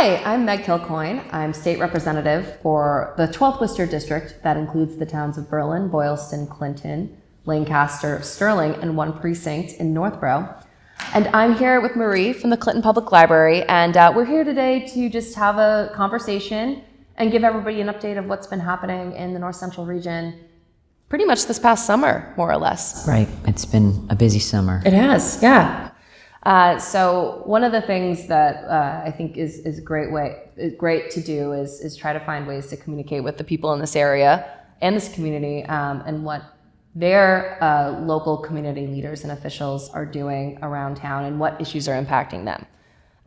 Hi, I'm Meg Kilcoyne. I'm state representative for the 12th Worcester District that includes the towns of Berlin, Boylston, Clinton, Lancaster, Sterling, and one precinct in Northborough. And I'm here with Marie from the Clinton Public Library, and we're here today to just have a conversation and give everybody an update of what's been happening in the North Central region pretty much this past summer, more or less. Right, it's been a busy summer. It has, yeah. So one of the things that I think is great to do is try to find ways to communicate with the people in this area and this community and what their local community leaders and officials are doing around town and what issues are impacting them.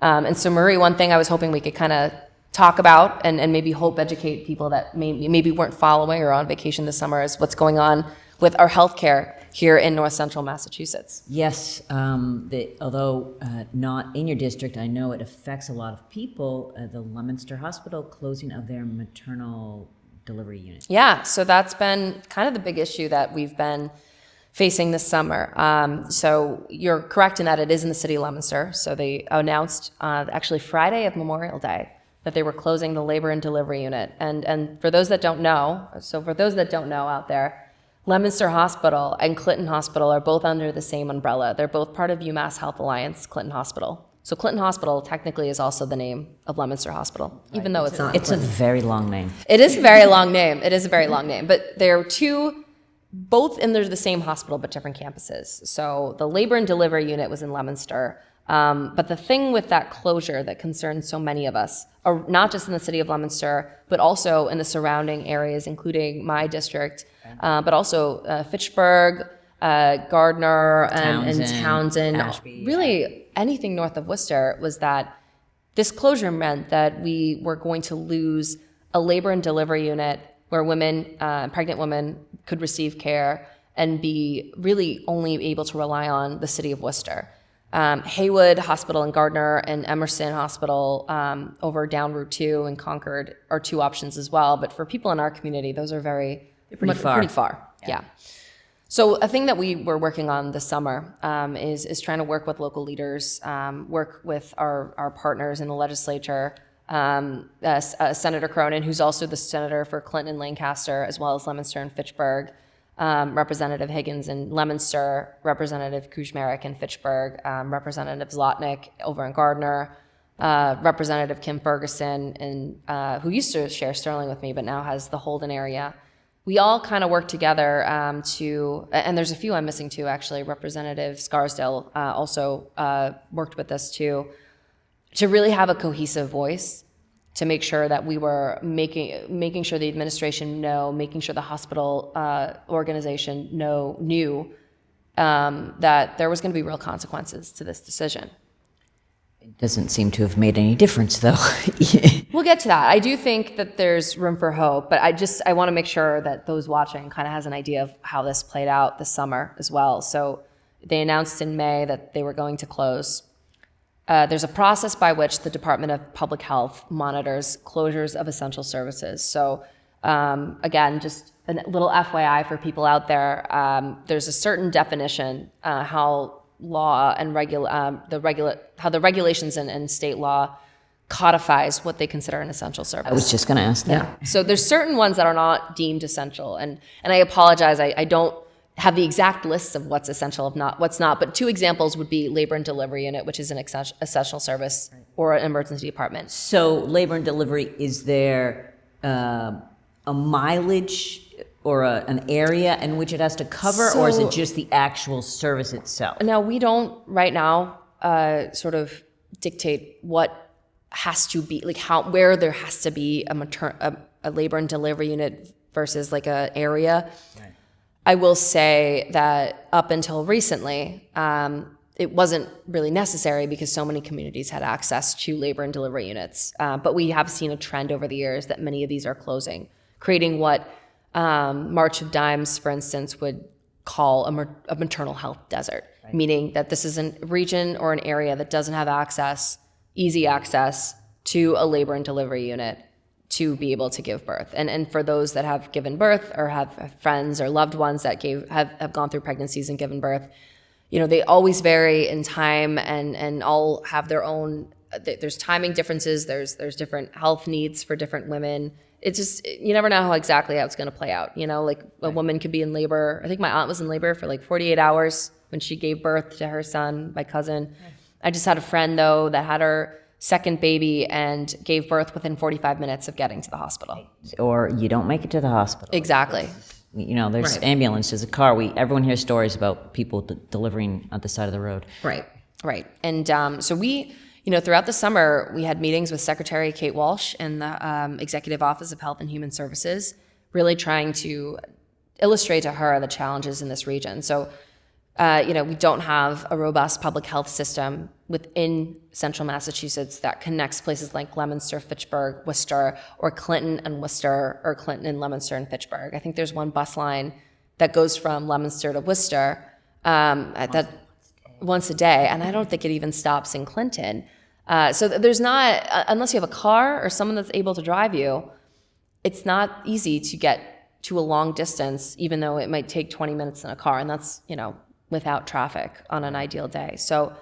And so Marie, one thing I was hoping we could kind of talk about and maybe hope educate people that maybe weren't following or on vacation this summer is what's going on with our healthcare here in North Central Massachusetts. Yes, although not in your district, I know it affects a lot of people, the Leominster Hospital closing of their maternal delivery unit. Yeah, so that's been kind of the big issue that we've been facing this summer. So you're correct in that it is in the city of Leominster. So they announced actually Friday of Memorial Day that they were closing the labor and delivery unit. And for those that don't know, out there, Leominster Hospital and Clinton Hospital are both under the same umbrella. They're both part of UMass Health Alliance, Clinton Hospital. So Clinton Hospital technically is also the name of Leominster Hospital, even though it's not. It's a very long name. It is a very long name. It is a very long name. But they're both in the same hospital, but different campuses. So the labor and delivery unit was in Leominster. But the thing with that closure that concerns so many of us, are not just in the city of Leominster, but also in the surrounding areas, including my district, but also Fitchburg, Gardner, and Townsend, Ashby, really anything north of Worcester, was that this closure meant that we were going to lose a labor and delivery unit where pregnant women could receive care and be really only able to rely on the city of Worcester. Haywood Hospital in Gardner and Emerson Hospital over down Route 2 in Concord are two options as well. But for people in our community, those are pretty far. Yeah. So a thing that we were working on this summer is trying to work with local leaders, work with our partners in the legislature, Senator Cronin, who's also the senator for Clinton and Lancaster, as well as Leominster and Fitchburg, Representative Higgins in Leominster, Representative Kuchmarek in Fitchburg, Representative Zlotnick over in Gardner, Representative Kim Ferguson, who used to share Sterling with me, but now has the Holden area. We all kind of work together and there's a few I'm missing too, actually. Representative Scarsdale also worked with us too, to really have a cohesive voice, to make sure that we were making sure the administration making sure the hospital organization knew that there was going to be real consequences to this decision. It doesn't seem to have made any difference, though. We'll get to that. I do think that there's room for hope, but I want to make sure that those watching kind of has an idea of how this played out this summer as well. So they announced in May that they were going to close. There's a process by which the Department of Public Health monitors closures of essential services. So again, just a little FYI for people out there, there's a certain definition how law and how the regulations and state law codifies what they consider an essential service. I was just going to ask that. Yeah. So there's certain ones that are not deemed essential, and I apologize, I don't have the exact lists of what's essential, what's not, but two examples would be labor and delivery unit, which is an essential service, or an emergency department. So labor and delivery, is there a mileage or an area in which it has to cover, or is it just the actual service itself? Now, we don't right now sort of dictate what has to be, like where there has to be a labor and delivery unit versus like a area. Right. I will say that up until recently, it wasn't really necessary because so many communities had access to labor and delivery units. But we have seen a trend over the years that many of these are closing, creating what March of Dimes, for instance, would call a maternal health desert, right. Meaning that this is a region or an area that doesn't have easy access to a labor and delivery unit to be able to give birth. And for those that have given birth or have friends or loved ones that have gone through pregnancies and given birth, you know, they always vary in time and all have their own there's timing differences. There's different health needs for different women. It's just, you never know how it's going to play out. Like a woman could be in labor. I think my aunt was in labor for like 48 hours when she gave birth to her son, my cousin. I just had a friend though that had her second baby and gave birth within 45 minutes of getting to the hospital. Or you don't make it to the hospital. Exactly. There's ambulances, a car. Everyone hears stories about people delivering at the side of the road. Right. And so we, throughout the summer, we had meetings with Secretary Kate Walsh and the Executive Office of Health and Human Services, really trying to illustrate to her the challenges in this region. So, we don't have a robust public health system within central Massachusetts that connects places like Leominster, Fitchburg, Worcester, or Clinton and Worcester, or Clinton and Leominster and Fitchburg. I think there's one bus line that goes from Leominster to Worcester once a day, and I don't think it even stops in Clinton. So there's not, unless you have a car or someone that's able to drive you, it's not easy to get to a long distance, even though it might take 20 minutes in a car, and that's, without traffic on an ideal day. So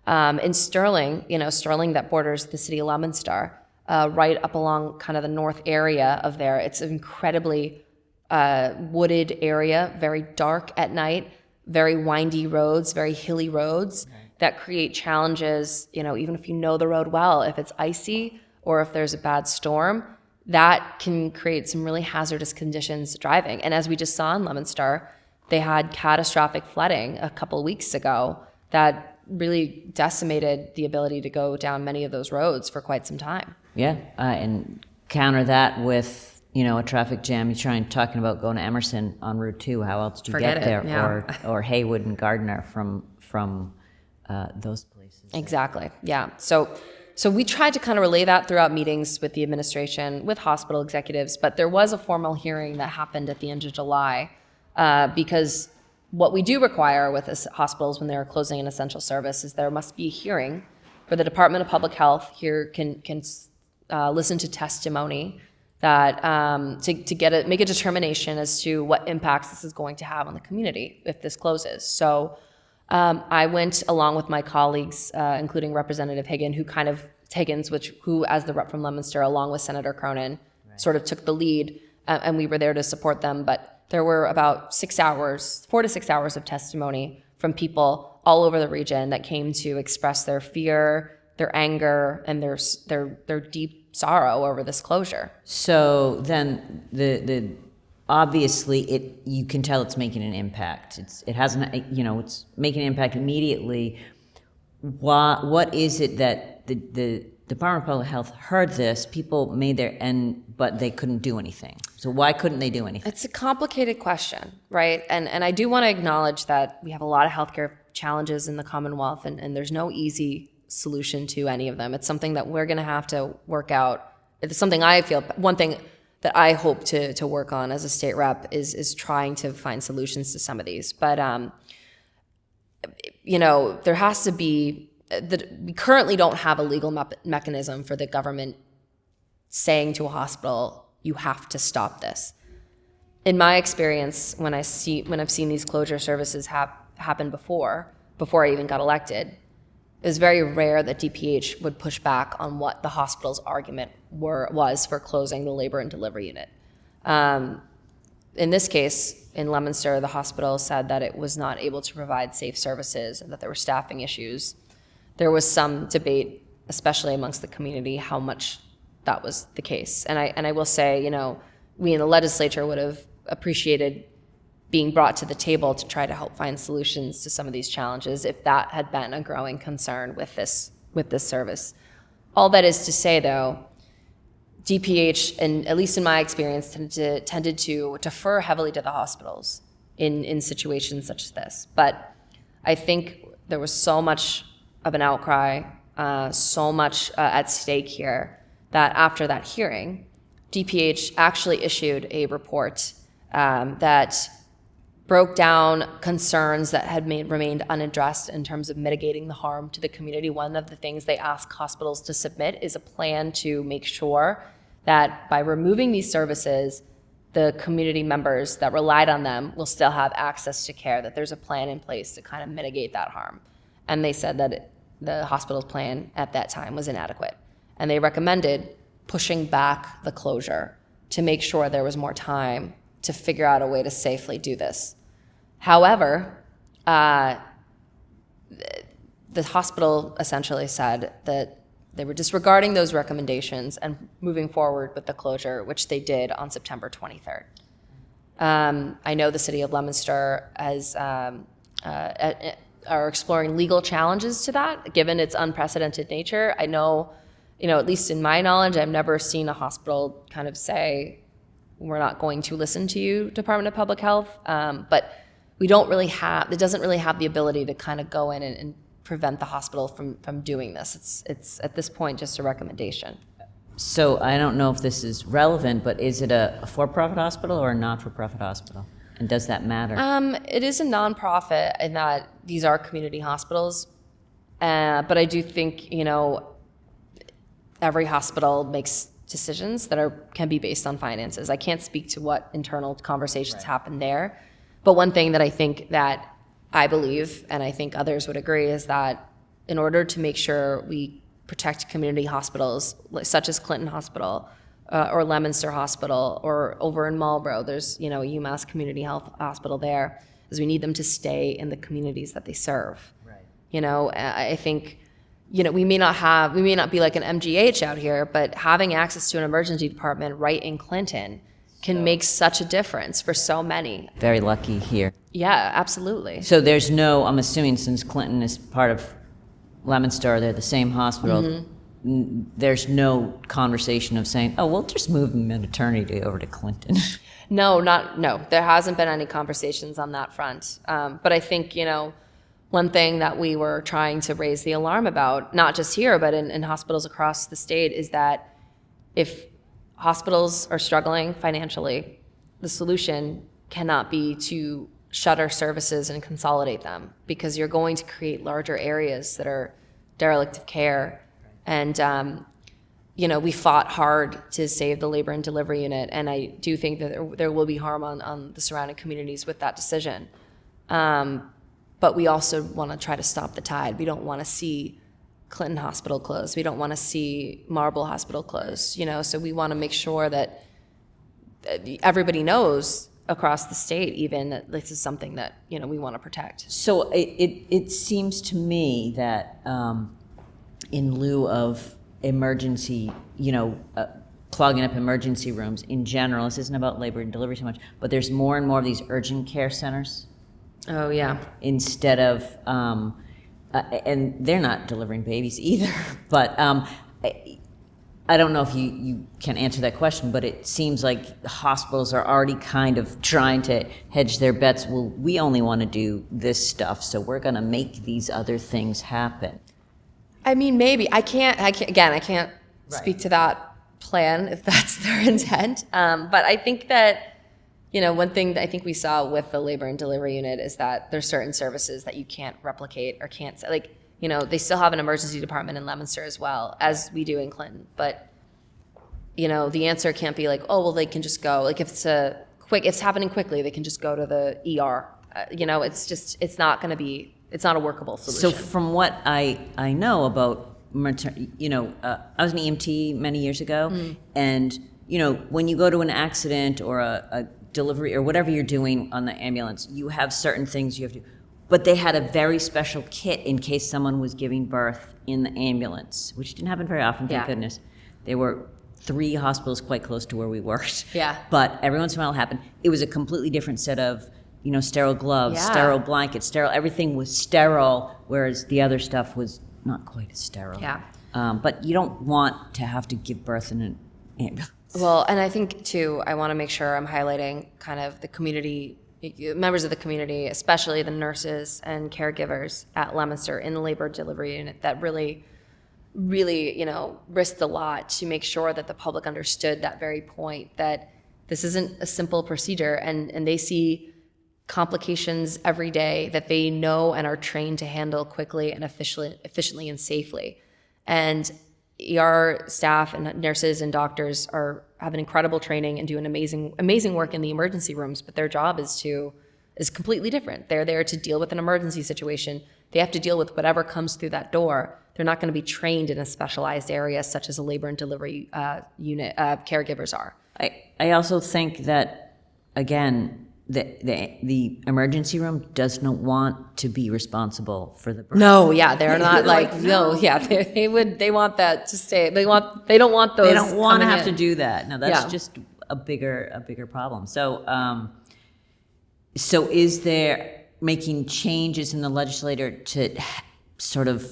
in Sterling, Sterling that borders the city of Leominster, right up along kind of the north area of there, it's an incredibly wooded area, very dark at night, very windy roads, very hilly roads that create challenges, even if you know the road well, if it's icy or if there's a bad storm, that can create some really hazardous conditions driving. And as we just saw in Leominster, they had catastrophic flooding a couple of weeks ago that really decimated the ability to go down many of those roads for quite some time. Yeah, and counter that with, a traffic jam. You're talking about going to Emerson on Route 2. How else do you get there? Yeah. Or Haywood and Gardner from those places. Exactly, yeah. So we tried to kind of relay that throughout meetings with the administration, with hospital executives, but there was a formal hearing that happened at the end of July because what we do require with hospitals when they're closing an essential service is there must be a hearing where the Department of Public Health here can listen to testimony that to make a determination as to what impacts this is going to have on the community if this closes. So I went along with my colleagues, including Representative Higgins, who as the rep from Leominster, along with Senator Cronin, sort of took the lead, and we were there to support them. But there were about 4 to 6 hours of testimony from people all over the region that came to express their fear, their anger, and their deep sorrow over this closure. So then the obviously you can tell it's making an impact. It's making an impact immediately. What is it that the Department of Public Health heard this, people made their end, but they couldn't do anything? So why couldn't they do anything? It's a complicated question, right? And I do want to acknowledge that we have a lot of healthcare challenges in the Commonwealth, and there's no easy solution to any of them. It's something that we're going to have to work out. It's something one thing that I hope to work on as a state rep is trying to find solutions to some of these. But, there has to be, we currently don't have a legal mechanism for the government saying to a hospital, you have to stop this. In my experience, when I've seen these closure services happen before I even got elected, it was very rare that DPH would push back on what the hospital's argument was for closing the labor and delivery unit. In this case, in Leominster, the hospital said that it was not able to provide safe services and that there were staffing issues. There was some debate, especially amongst the community, how much that was the case. And I will say, we in the legislature would have appreciated being brought to the table to try to help find solutions to some of these challenges if that had been a growing concern with this service. All that is to say, though, DPH, and at least in my experience, tended to defer heavily to the hospitals in situations such as this. But I think there was so much of an outcry, so much at stake here, that after that hearing, DPH actually issued a report that broke down concerns that had remained unaddressed in terms of mitigating the harm to the community. One of the things they ask hospitals to submit is a plan to make sure that by removing these services, the community members that relied on them will still have access to care, that there's a plan in place to kind of mitigate that harm. And they said that the hospital's plan at that time was inadequate. And they recommended pushing back the closure to make sure there was more time to figure out a way to safely do this. However, the hospital essentially said that they were disregarding those recommendations and moving forward with the closure, which they did on September 23rd. I know the city of Leominster are exploring legal challenges to that, given its unprecedented nature. I know, at least in my knowledge, I've never seen a hospital kind of say, we're not going to listen to you, Department of Public Health. But it doesn't really have the ability to kind of go in and prevent the hospital from doing this. It's at this point just a recommendation. So I don't know if this is relevant, but is it a for-profit hospital or a not-for-profit hospital? And does that matter? It is a nonprofit in that these are community hospitals. But I do think, every hospital makes decisions that can be based on finances. I can't speak to what internal conversations happen there. But one thing that I believe, and I think others would agree, is that in order to make sure we protect community hospitals, such as Clinton Hospital or Leominster Hospital, or over in Marlborough, there's a UMass Community Health Hospital there, is we need them to stay in the communities that they serve. Right. I think we may not be like an MGH out here, but having access to an emergency department right in Clinton can make such a difference for so many. Very lucky here. Yeah, absolutely. So there's I'm assuming since Clinton is part of Leominster, they're the same hospital, there's no conversation of saying, oh, we'll just move the maternity over to Clinton. No, there hasn't been any conversations on that front. But I think, one thing that we were trying to raise the alarm about, not just here, but in hospitals across the state, is that if hospitals are struggling financially, the solution cannot be to shutter services and consolidate them, because you're going to create larger areas that are derelict of care. And, we fought hard to save the labor and delivery unit, and I do think that there will be harm on the surrounding communities with that decision. But we also want to try to stop the tide. We don't want to see Clinton Hospital close. We don't want to see Marlborough Hospital close, so we want to make sure that everybody knows across the state even that this is something that, we want to protect. So it seems to me that in lieu of emergency, clogging up emergency rooms in general, this isn't about labor and delivery so much, but there's more and more of these urgent care centers. Oh, yeah. Instead of, and they're not delivering babies either, but I don't know if you can answer that question, but it seems like hospitals are already kind of trying to hedge their bets. Well, we only want to do this stuff, so we're going to make these other things happen. I mean, maybe. I can't speak to that plan if that's their intent. But I think that, one thing that I think we saw with the labor and delivery unit is that there's certain services that you can't replicate or can't, they still have an emergency department in Leominster as well, as we do in Clinton. But, the answer can't be like, oh, well, they can just go. If it's happening quickly, they can just go to the ER. It's not a workable solution. So from what I know about I was an EMT many years ago, and, when you go to an accident or a delivery or whatever you're doing on the ambulance, you have certain things you have to do. But they had a very special kit in case someone was giving birth in the ambulance, which didn't happen very often, thank goodness. There were 3 hospitals quite close to where we worked. Yeah. But every once in a while it happened. It was a completely different set of, sterile gloves, sterile blankets, everything was sterile, whereas the other stuff was not quite as sterile. Yeah. But you don't want to have to give birth in an ambulance. Well, and I think, too, I want to make sure I'm highlighting kind of the community, members of the community, especially the nurses and caregivers at Leominster in the labor delivery unit that really, risked a lot to make sure that the public understood that very point, that this isn't a simple procedure, and they see complications every day that they know and are trained to handle quickly and efficiently and safely. And ER staff and nurses and doctors have an incredible training and do an amazing work in the emergency rooms, but their job is to is completely different. They're there to deal with an emergency situation. They have to deal with whatever comes through that door. They're not going to be trained in a specialized area such as a labor and delivery unit caregivers are. I also think that, again, the emergency room does not want to be responsible for the birth. No, yeah, they're not they want that to stay. They don't want those. They don't want to have in. to do that. No, that's Yeah. just a bigger problem. So is there making changes in the legislature to sort of,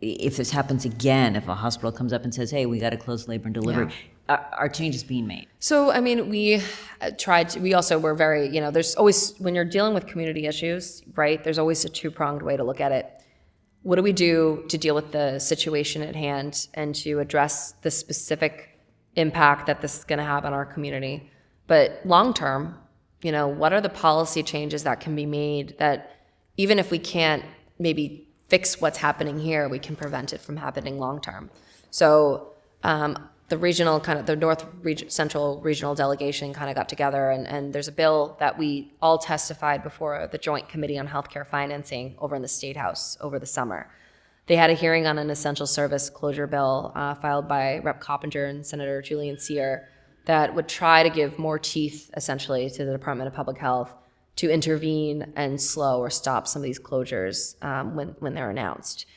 if this happens again, if a hospital comes up and says, hey, we got to close labor and delivery, are changes being made? So, I mean, we also were very, there's always, when you're dealing with community issues, right, there's always a two-pronged way to look at it. What do we do to deal with the situation at hand and to address the specific impact that this is going to have on our community? But long-term, what are the policy changes that can be made that even if we can't maybe fix what's happening here, we can prevent it from happening long-term? So the North Central Regional Delegation kind of got together, and there's a bill that we all testified before the Joint Committee on Healthcare Financing over in the State House over the summer. They had a hearing on an essential service closure bill filed by Rep. Coppinger and Senator Julian Sear that would try to give more teeth, essentially, to the Department of Public Health to intervene and slow or stop some of these closures when they're announced.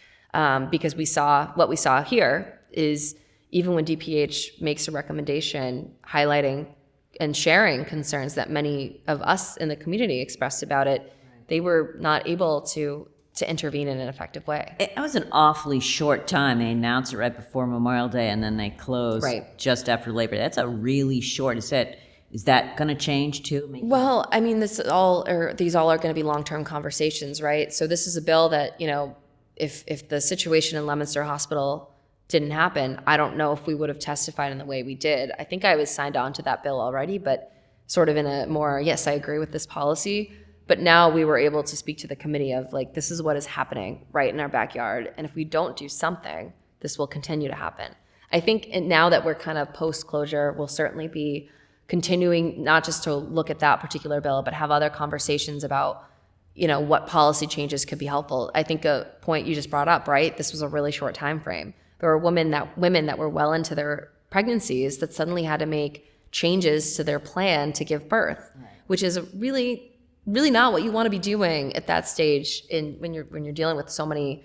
Because what we saw here is even when DPH makes a recommendation highlighting and sharing concerns that many of us in the community expressed about it, they were not able to intervene in an effective way. It was an awfully short time. They announced it right before Memorial Day, and then they closed just after Labor Day. That's a really short. Is that going to change too? Well, I mean, these all are going to be long-term conversations, right? So this is a bill that, if the situation in Leominster Hospital didn't happen, I don't know if we would have testified in the way we did. I think I was signed on to that bill already, but sort of in a more, yes, I agree with this policy. But now we were able to speak to the committee of this is what is happening right in our backyard. And if we don't do something, this will continue to happen. I think now that we're kind of post-closure, we'll certainly be continuing not just to look at that particular bill, but have other conversations about, what policy changes could be helpful. I think a point you just brought up, right? This was a really short time frame. There were women that were well into their pregnancies that suddenly had to make changes to their plan to give birth, which is really not what you want to be doing at that stage when you're dealing with so many,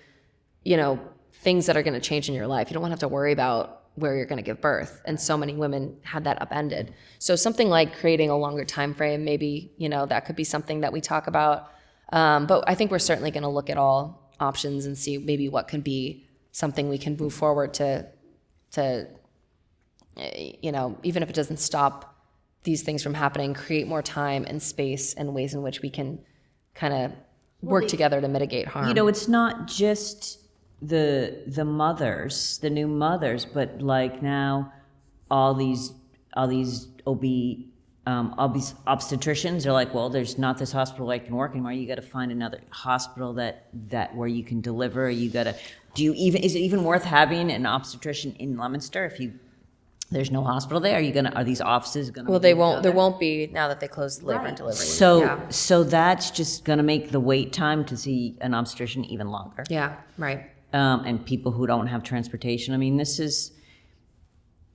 things that are going to change in your life. You don't want to have to worry about where you're going to give birth. And so many women had that upended. So something like creating a longer time frame, maybe, that could be something that we talk about. But I think we're certainly going to look at all options and see maybe what can be something we can move forward to even if it doesn't stop these things from happening, create more time and space and ways in which we can kind of work together to mitigate harm. It's not just the mothers, the new mothers, but now all these obstetricians are like, well, there's not this hospital I can work anymore. You got to find another hospital that where you can deliver. You got to is it even worth having an obstetrician in Leominster if there's no hospital there? Are these offices going to? Well, they won't. There won't be now that they closed labor and delivery. So that's just going to make the wait time to see an obstetrician even longer. Yeah. Right. And people who don't have transportation. I mean, this is.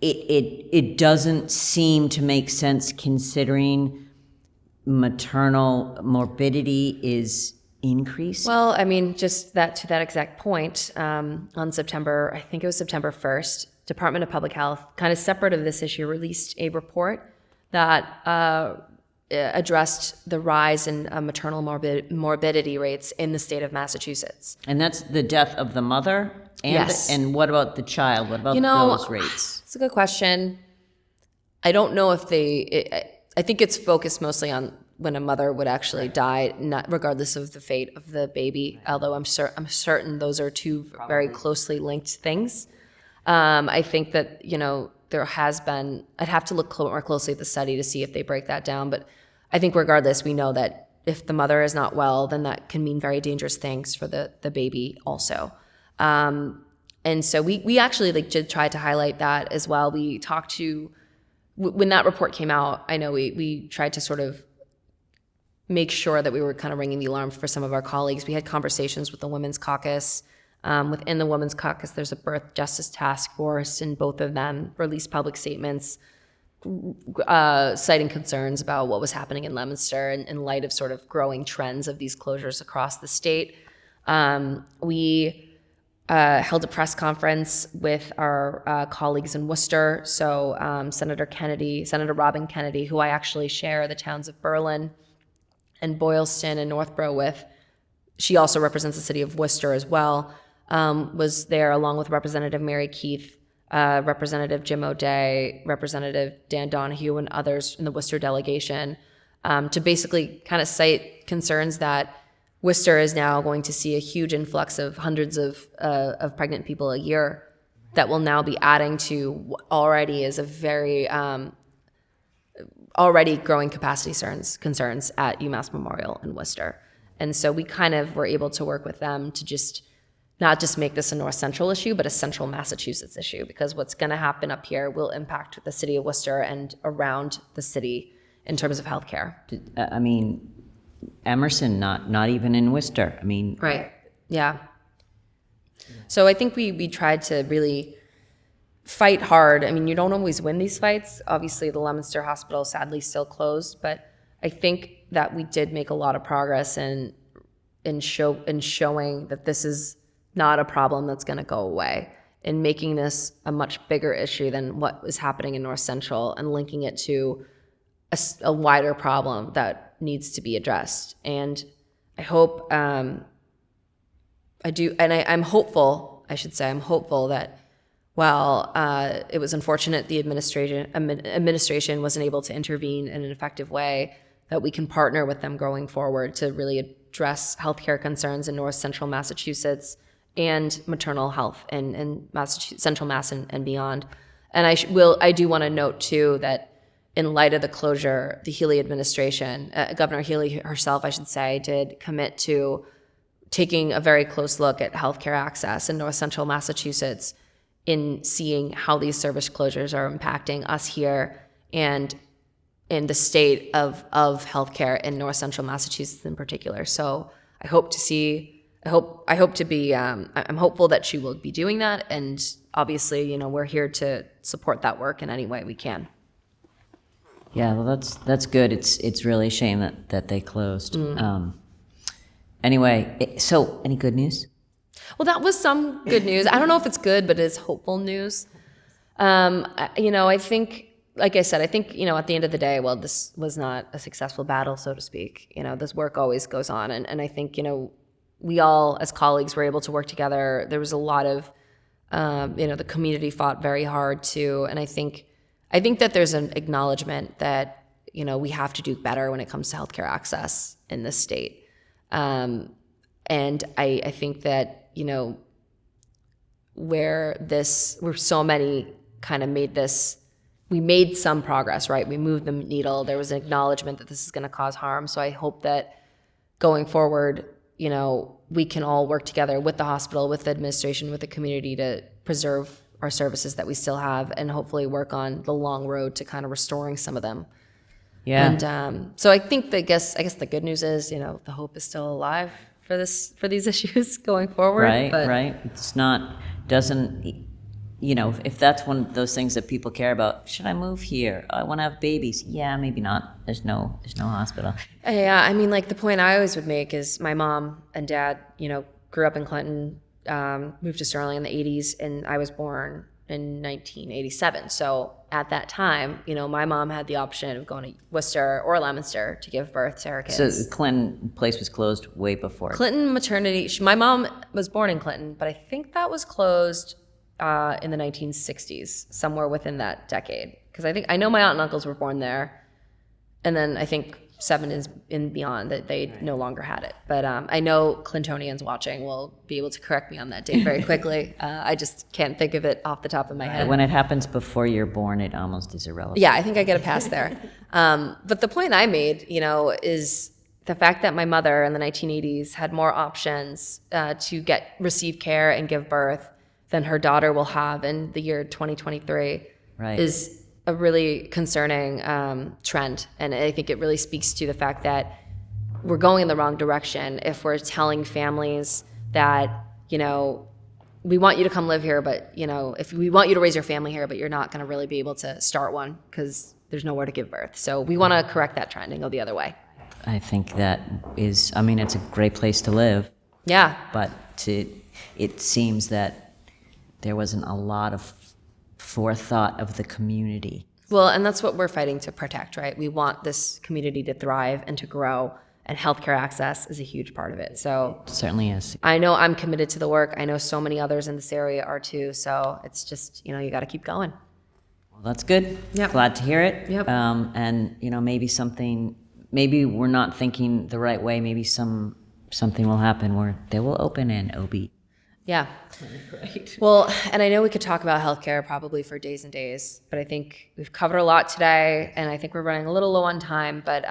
It doesn't seem to make sense considering maternal morbidity is increased. Well, I mean, just to that exact point, on September 1st, Department of Public Health, kind of separate of this issue, released a report that addressed the rise in maternal morbidity rates in the state of Massachusetts. And that's the death of the mother? Yes. And what about the child? What about those rates? It's a good question. I don't know if I think it's focused mostly on when a mother would actually die, not regardless of the fate of the baby, although I'm certain those are two very closely linked things. I think that, there has been, I'd have to look more closely at the study to see if they break that down, but I think regardless, we know that if the mother is not well, then that can mean very dangerous things for the baby also. And so we actually did try to highlight that as well. We talked to, when that report came out, I know we tried to sort of make sure that we were kind of ringing the alarm for some of our colleagues. We had conversations with the Women's Caucus. Within the Women's Caucus, there's a birth justice task force, and both of them released public statements citing concerns about what was happening in Leominster in light of sort of growing trends of these closures across the state. We held a press conference with our colleagues in Worcester. So Senator Robin Kennedy, who I actually share the towns of Berlin and Boylston and Northborough with, she also represents the city of Worcester as well, was there along with Representative Mary Keith, Representative Jim O'Day, Representative Dan Donahue, and others in the Worcester delegation, to basically kind of cite concerns that Worcester is now going to see a huge influx of hundreds of pregnant people a year that will now be adding to what already is a very already growing capacity concerns at UMass Memorial in Worcester. And so we kind of were able to work with them to just not just make this a North Central issue, but a Central Massachusetts issue, because what's going to happen up here will impact the city of Worcester and around the city in terms of healthcare. I mean, Emerson, not even in Worcester. I mean, right, yeah. So I think we tried to really fight hard. I mean, you don't always win these fights. Obviously, the Leominster Hospital sadly still closed, but I think that we did make a lot of progress in showing that this is not a problem that's going to go away, and making this a much bigger issue than what was happening in North Central, and linking it to a wider problem that needs to be addressed. And I hope, I'm hopeful, I should say, I'm hopeful that while it was unfortunate the administration wasn't able to intervene in an effective way, that we can partner with them going forward to really address healthcare concerns in North Central Massachusetts and maternal health in Central Mass and beyond. And I do want to note too that in light of the closure, the Healy administration, Governor Healy herself, I should say, did commit to taking a very close look at healthcare access in North Central Massachusetts, in seeing how these service closures are impacting us here and in the state of healthcare in North Central Massachusetts in particular. So I'm hopeful that she will be doing that, and obviously, we're here to support that work in any way we can. Yeah, well, that's good. It's really a shame that they closed. Anyway, so any good news? Well, that was some good news. I don't know if it's good, but it's hopeful news. I think, like I said, at the end of the day, well, this was not a successful battle, so to speak. This work always goes on, and I think, we all, as colleagues, were able to work together. There was a lot of, the community fought very hard too, and I think that there's an acknowledgement that, we have to do better when it comes to healthcare access in this state. And I think that, where so many kind of we made some progress, right? We moved the needle. There was an acknowledgement that this is going to cause harm. So I hope that going forward, we can all work together with the hospital, with the administration, with the community to preserve our services that we still have, and hopefully work on the long road to kind of restoring some of them. Yeah. And so I think I guess the good news is, the hope is still alive for these issues going forward. Right. If that's one of those things that people care about, should I move here? I want to have babies. Yeah, maybe not. There's no hospital. Yeah, I mean, like, the point I always would make is my mom and dad, grew up in Clinton, moved to Sterling in the 80s, and I was born in 1987. So at that time, my mom had the option of going to Worcester or Leominster to give birth to her kids. So the Clinton place was closed way before. Clinton Maternity, my mom was born in Clinton, but I think that was closed in the 1960s, somewhere within that decade. Because I know my aunt and uncles were born there, and then I think 7 is in beyond that they no longer had it. But I know Clintonians watching will be able to correct me on that date very quickly. I just can't think of it off the top of my head. When it happens before you're born, it almost is irrelevant. Yeah, I think I get a pass there. But the point I made, is the fact that my mother in the 1980s had more options to receive care and give birth than her daughter will have in the year 2023 is a really concerning trend. And I think it really speaks to the fact that we're going in the wrong direction if we're telling families that, you know, we want you to come live here, but, you know, if we want you to raise your family here, but you're not going to really be able to start one because there's nowhere to give birth. So we want to correct that trend and go the other way. I think that is, I mean, it's a great place to live. Yeah. But it seems that there wasn't a lot of forethought of the community. Well, and that's what we're fighting to protect, right? We want this community to thrive and to grow, and healthcare access is a huge part of it. So It certainly is. I know I'm committed to the work. I know so many others in this area are too. So it's just, you know, you got to keep going. Well, that's good. Yep. Glad to hear it. Yep. And, you know, maybe we're not thinking the right way. Maybe something will happen where they will open an OB. Yeah. Right. Well, and I know we could talk about healthcare probably for days and days, but I think we've covered a lot today, and I think we're running a little low on time. But,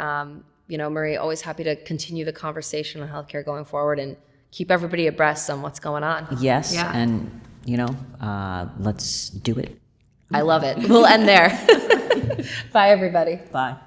you know, Marie, always happy to continue the conversation on healthcare going forward and keep everybody abreast on what's going on. Yes. Yeah. And, you know, let's do it. I love it. We'll end there. Bye, everybody. Bye.